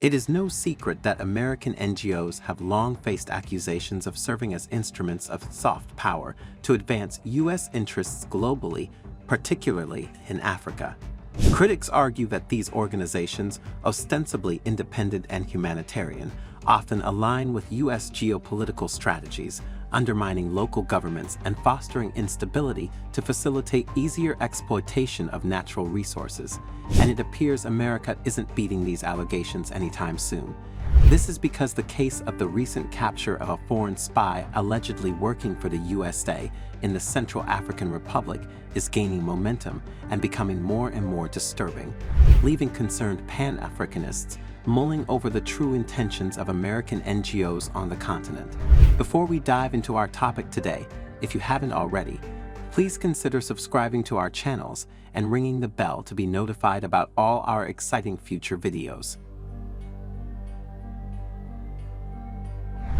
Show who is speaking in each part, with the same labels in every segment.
Speaker 1: It is no secret that American NGOs have long faced accusations of serving as instruments of soft power to advance U.S. interests globally, particularly in Africa. Critics argue that these organizations, ostensibly independent and humanitarian, often align with U.S. geopolitical strategies, undermining local governments and fostering instability to facilitate easier exploitation of natural resources, and it appears America isn't beating these allegations anytime soon. This is because the case of the recent capture of a foreign spy allegedly working for the USA in the Central African Republic is gaining momentum and becoming more and more disturbing, leaving concerned Pan-Africanists mulling over the true intentions of American NGOs on the continent. Before we dive into our topic today, if you haven't already, please consider subscribing to our channels and ringing the bell to be notified about all our exciting future videos.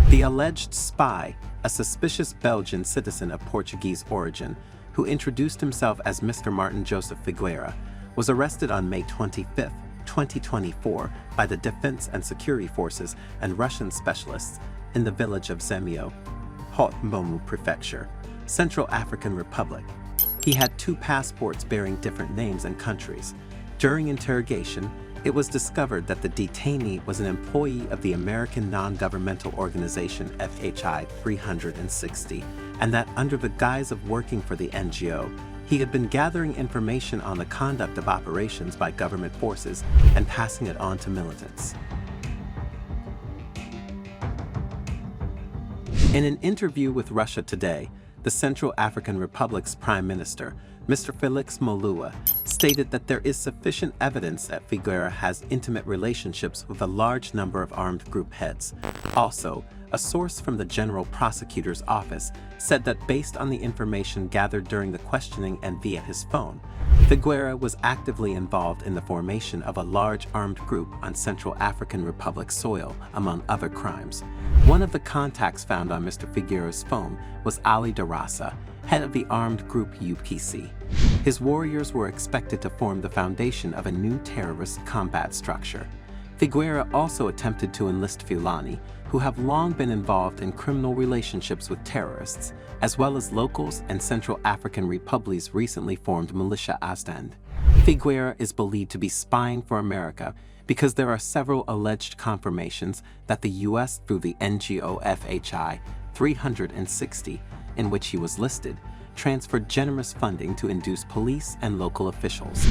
Speaker 1: The alleged spy, a suspicious Belgian citizen of Portuguese origin, who introduced himself as Mr. Martin Joseph Figueira, was arrested on May 25, 2024 by the Defense and Security Forces and Russian specialists in the village of Zemio, Haut-Mbomou Prefecture, Central African Republic. He had 2 passports bearing different names and countries. During interrogation, it was discovered that the detainee was an employee of the American non-governmental organization FHI 360, and that under the guise of working for the NGO, he had been gathering information on the conduct of operations by government forces and passing it on to militants. In an interview with Russia Today, the Central African Republic's Prime Minister, Mr. Felix Molua, stated that there is sufficient evidence that Figueira has intimate relationships with a large number of armed group heads. Also, a source from the General Prosecutor's Office said that based on the information gathered during the questioning and via his phone, Figueira was actively involved in the formation of a large armed group on Central African Republic soil, among other crimes. One of the contacts found on Mr. Figueira's phone was Ali Darassa, head of the armed group UPC. His warriors were expected to form the foundation of a new terrorist combat structure. Figueira also attempted to enlist Fulani, who have long been involved in criminal relationships with terrorists, as well as locals and Central African Republic's recently formed militia Aztand. Figueira is believed to be spying for America because there are several alleged confirmations that the U.S. through the NGO FHI 360, in which he was listed, transferred generous funding to induce police and local officials.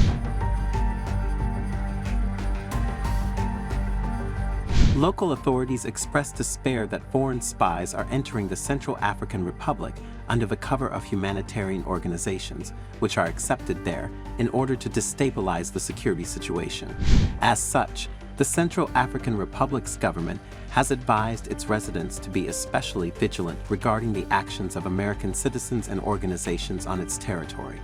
Speaker 1: Local authorities expressed despair that foreign spies are entering the Central African Republic under the cover of humanitarian organizations, which are accepted there, in order to destabilize the security situation. As such, the Central African Republic's government has advised its residents to be especially vigilant regarding the actions of American citizens and organizations on its territory.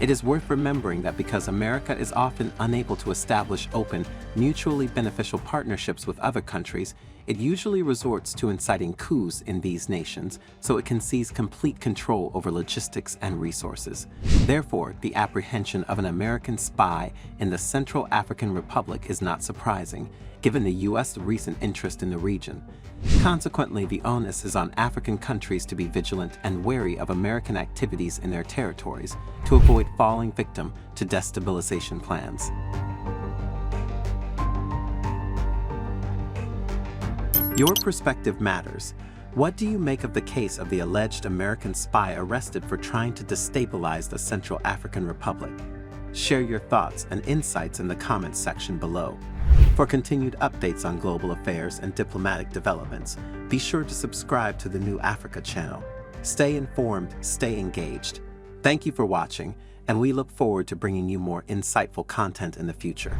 Speaker 1: It is worth remembering that because America is often unable to establish open, mutually beneficial partnerships with other countries, it usually resorts to inciting coups in these nations so it can seize complete control over logistics and resources. Therefore, the apprehension of an American spy in the Central African Republic is not surprising, given the U.S. recent interest in the region. Consequently, the onus is on African countries to be vigilant and wary of American activities in their territories to avoid falling victim to destabilization plans. Your perspective matters. What do you make of the case of the alleged American spy arrested for trying to destabilize the Central African Republic? Share your thoughts and insights in the comments section below. For continued updates on global affairs and diplomatic developments, be sure to subscribe to the New Africa channel. Stay informed, stay engaged. Thank you for watching, and we look forward to bringing you more insightful content in the future.